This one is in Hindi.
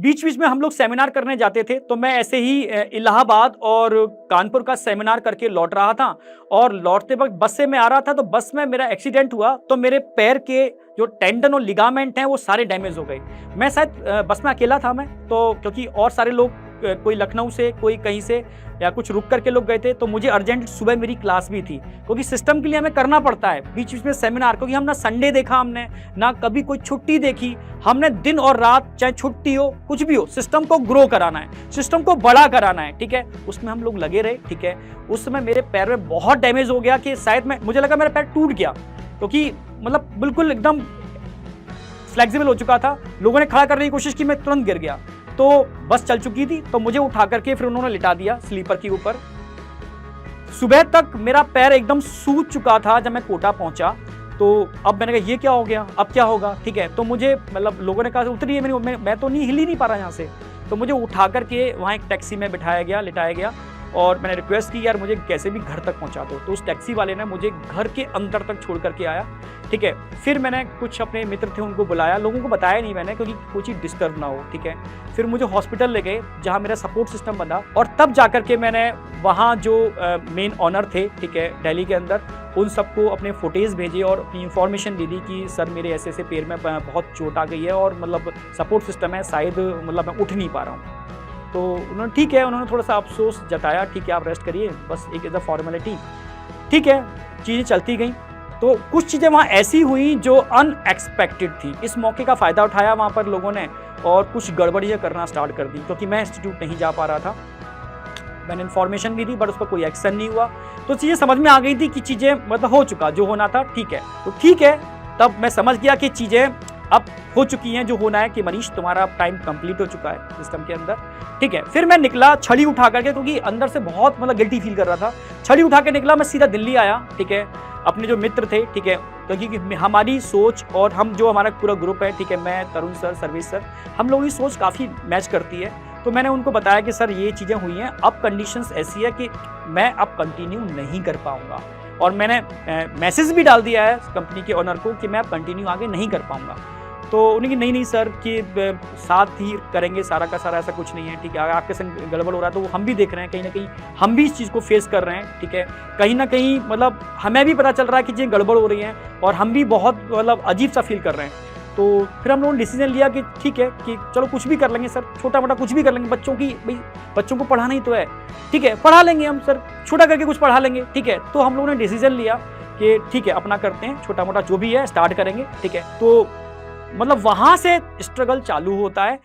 बीच बीच में हम लोग सेमिनार करने जाते थे, तो मैं ऐसे ही इलाहाबाद और कानपुर का सेमिनार करके लौट रहा था और लौटते वक्त बस से मैं आ रहा था, तो बस में मेरा एक्सीडेंट हुआ, तो मेरे पैर के जो टेंडन और लिगामेंट हैं वो सारे डैमेज हो गए। मैं शायद बस में अकेला था मैं, तो क्योंकि और सारे लोग कोई लखनऊ से, कोई कहीं से या कुछ रुक करके लोग गए थे, तो मुझे अर्जेंट सुबह मेरी क्लास भी थी, क्योंकि सिस्टम के लिए हमें करना पड़ता है बीच बीच में सेमिनार, क्योंकि हम ना संडे देखा हमने, ना कभी कोई छुट्टी देखी। हमने दिन और रात, चाहे छुट्टी हो कुछ भी हो, सिस्टम को ग्रो कराना है, सिस्टम को बड़ा कराना है, ठीक है। उसमें हम लोग लगे रहे, ठीक है। उस समय मेरे पैर में बहुत डैमेज हो गया कि शायद मुझे लगा मेरा पैर टूट गया, क्योंकि मतलब बिल्कुल एकदम फ्लेक्सिबल हो चुका था। लोगों ने खड़ा करने की कोशिश की, मैं तुरंत गिर गया। तो बस चल चुकी थी, तो मुझे उठा करके फिर उन्होंने लिटा दिया स्लीपर के ऊपर। सुबह तक मेरा पैर एकदम सूज चुका था। जब मैं कोटा पहुंचा, तो अब मैंने कहा ये क्या हो गया, अब क्या होगा, ठीक है। तो मुझे मतलब लोगों ने कहा उतरिए, मैं तो नहीं हिल ही नहीं पा रहा यहाँ से। तो मुझे उठा करके वहाँ एक टैक्सी में बिठाया गया, लिटाया गया, और मैंने रिक्वेस्ट की यार मुझे कैसे भी घर तक पहुंचा दो। तो उस टैक्सी वाले ने मुझे घर के अंदर तक छोड़ करके आया, ठीक है। फिर मैंने कुछ अपने मित्र थे उनको बुलाया, लोगों को बताया नहीं मैंने, क्योंकि कोई चीज़ डिस्टर्ब ना हो, ठीक है। फिर मुझे हॉस्पिटल ले गए, जहाँ मेरा सपोर्ट सिस्टम बना, और तब जाकर के मैंने वहाँ जो मेन ऑनर थे, ठीक है, दिल्ली के अंदर, उन सबको अपने फुटेज भेजे और अपनी इन्फॉर्मेशन दे दी कि सर मेरे ऐसे ऐसे पैर में बहुत चोट आ गई है और मतलब सपोर्ट सिस्टम है, शायद मतलब मैं उठ नहीं पा रहा हूँ। तो उन्होंने ठीक है, उन्होंने थोड़ा सा अफसोस जताया, ठीक है आप रेस्ट करिए, बस एक एज अ फॉर्मेलिटी, ठीक है। चीज़ें चलती गई। तो कुछ चीज़ें वहाँ ऐसी हुई जो अनएक्सपेक्टेड थी। इस मौके का फ़ायदा उठाया वहाँ पर लोगों ने और कुछ गड़बड़ियाँ करना स्टार्ट कर दी, क्योंकि मैं इंस्टीट्यूट नहीं जा पा रहा था। मैंने इन्फॉर्मेशन भी दी, बट उस पर कोई एक्शन नहीं हुआ। तो चीज़ें समझ में आ गई थी कि चीज़ें मतलब हो चुका, जो होना था, ठीक है। तो ठीक है, तब मैं समझ गया कि चीज़ें अब हो चुकी हैं, जो होना है, कि मनीष तुम्हारा टाइम कंप्लीट हो चुका है सिस्टम के अंदर, ठीक है। फिर मैं निकला छड़ी उठा करके, क्योंकि अंदर से बहुत मतलब गिल्टी फील कर रहा था। छड़ी उठा के निकला, मैं सीधा दिल्ली आया, ठीक है। अपने जो मित्र थे, ठीक है, क्योंकि हमारी सोच और हम जो हमारा पूरा ग्रुप है, ठीक है, मैं, तरुण सर, सर्विस सर, हम लोगों की सोच काफ़ी मैच करती है। तो मैंने उनको बताया कि सर ये चीज़ें हुई हैं, अब कंडीशंस ऐसी है कि मैं अब कंटिन्यू नहीं कर पाऊंगा, और मैंने मैसेज भी डाल दिया है कंपनी के ओनर को कि मैं अब कंटिन्यू आगे नहीं कर पाऊंगा। तो उन्हें कि नहीं सर, कि साथ ही करेंगे सारा का सारा, ऐसा कुछ नहीं है, ठीक है। अगर आपके संग गड़बड़ हो रहा है तो वो हम भी देख रहे हैं, कहीं ना कहीं हम भी इस चीज़ को फेस कर रहे हैं, ठीक है। कहीं ना कहीं मतलब हमें भी पता चल रहा है कि चीज़ें गड़बड़ हो रही हैं, और हम भी बहुत मतलब अजीब सा फील कर रहे हैं। तो फिर हम लोगों ने डिसीजन लिया कि ठीक है, कि चलो कुछ भी कर लेंगे सर, छोटा मोटा कुछ भी कर लेंगे, बच्चों की भाई बच्चों को पढ़ाना ही तो है, ठीक है, पढ़ा लेंगे हम सर, छोटा करके कुछ पढ़ा लेंगे, ठीक है। तो हम लोगों ने डिसीजन लिया कि ठीक है, अपना करते हैं, छोटा मोटा जो भी है स्टार्ट करेंगे, ठीक है। तो मतलब वहाँ से स्ट्रगल चालू होता है।